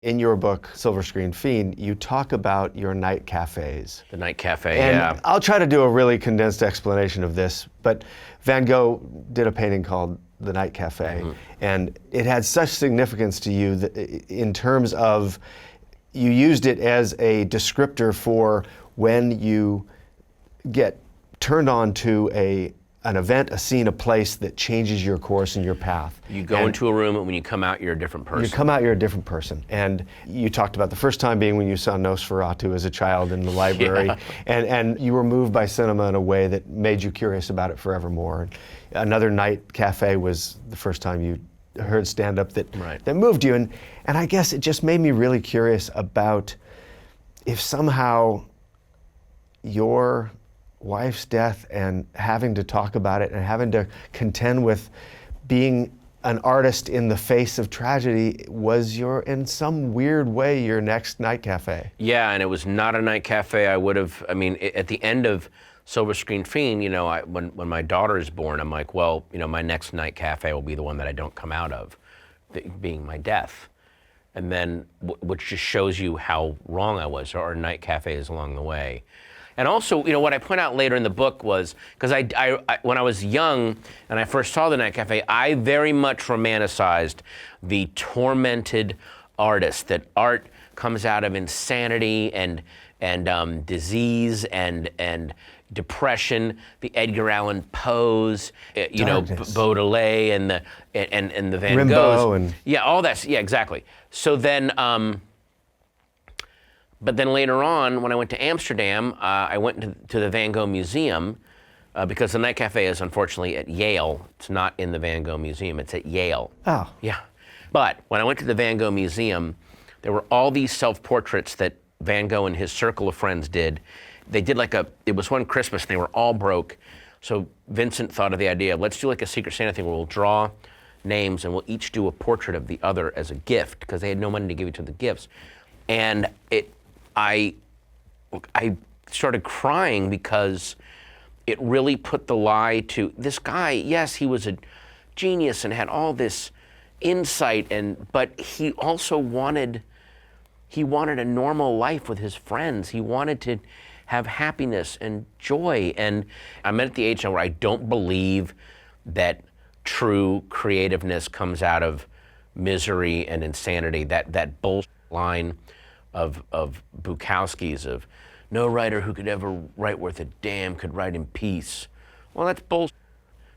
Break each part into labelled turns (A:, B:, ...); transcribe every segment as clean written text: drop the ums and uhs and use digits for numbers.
A: In your book, Silver Screen Fiend, you talk about your night cafes.
B: The night cafe,
A: and
B: yeah.
A: I'll try to do a really condensed explanation of this, but Van Gogh did a painting called The Night Cafe, and it had such significance to you that in terms of you used it as a descriptor for when you get turned on to an event, a scene, a place that changes your course and your path.
B: You go into a room, and when you come out, you're a different person.
A: You come out, you're a different person. And you talked about the first time being when you saw Nosferatu as a child in the library,
B: Yeah.
A: and you were moved by cinema in a way that made you curious about it forevermore. Another night cafe was the first time you heard stand-up that moved you. And I guess it just made me really curious about if somehow your wife's death and having to talk about it and having to contend with being an artist in the face of tragedy was in some weird way, your next night cafe.
B: Yeah, and it was not a night cafe. At the end of Silver Screen Fiend, when my daughter is born, I'm like, well, my next night cafe will be the one that I don't come out of, being my death. And then, which just shows you how wrong I was. There are night cafes along the way. And also, what I point out later in the book was, because I when I was young and I first saw the night cafe, I very much romanticized the tormented artist, that art comes out of insanity and disease and depression, the Edgar Allan Poes, Baudelaire and the Van
A: Rimbaud
B: Goghs. Yeah, all that. Yeah, exactly. So then. But then later on, when I went to Amsterdam, I went to the Van Gogh Museum because the night cafe is unfortunately at Yale. It's not in the Van Gogh Museum, it's at Yale.
A: Oh.
B: Yeah. But when I went to the Van Gogh Museum, there were all these self-portraits that Van Gogh and his circle of friends did. They did it was one Christmas and they were all broke. So Vincent thought of the idea of, let's do like a Secret Santa thing where we'll draw names and we'll each do a portrait of the other as a gift, because they had no money to give each other gifts. And I started crying because it really put the lie to this guy. Yes, he was a genius and had all this insight, but he also wanted a normal life with his friends. He wanted to have happiness and joy. And I'm at the age now where I don't believe that true creativeness comes out of misery and insanity. That bullshit line of Bukowski's of no writer who could ever write worth a damn could write in peace. Well, that's bullshit.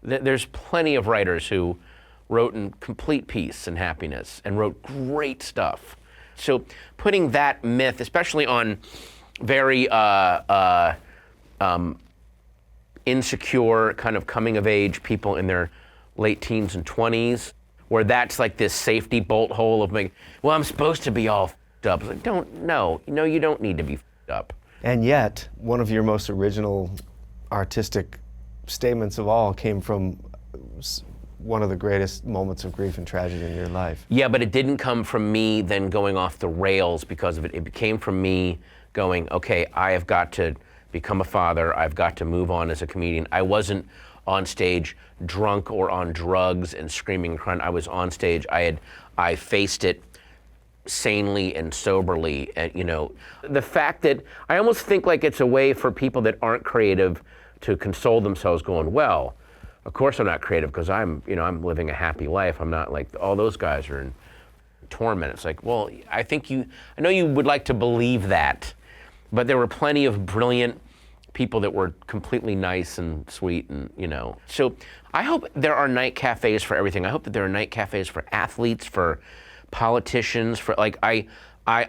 B: There's plenty of writers who wrote in complete peace and happiness and wrote great stuff. So putting that myth, especially on very insecure kind of coming of age people in their late teens and 20s, where that's like this safety bolt hole of well, I'm supposed to be all up. It's like, you don't need to be up.
A: And yet, one of your most original artistic statements of all came from one of the greatest moments of grief and tragedy in your life.
B: Yeah, but it didn't come from me then going off the rails because of it. It came from me going, okay, I have got to become a father. I've got to move on as a comedian. I wasn't on stage drunk or on drugs and screaming and crying. I was on stage. I faced it sanely and soberly. And, the fact that I almost think like it's a way for people that aren't creative to console themselves going, well, of course I'm not creative because I'm living a happy life. I'm not like all those guys are in torment. It's like, well, I know you would like to believe that, but there were plenty of brilliant people that were completely nice and sweet and, So I hope there are night cafes for everything. I hope that there are night cafes for athletes, for politicians, for I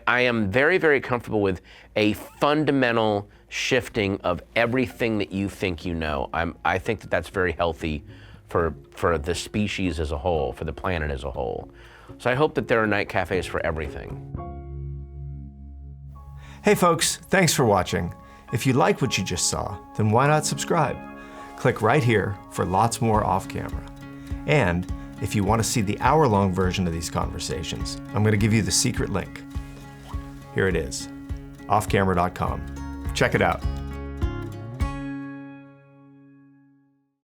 B: am very, very comfortable with a fundamental shifting of everything that you think you know. I think that that's very healthy for the species as a whole, for the planet as a whole. So I hope that there are night cafes for everything.
A: Hey folks, thanks for watching. If you like what you just saw, then why not subscribe? Click right here for lots more off camera. And if you want to see the hour-long version of these conversations, I'm going to give you the secret link. Here it is, offcamera.com. Check it out.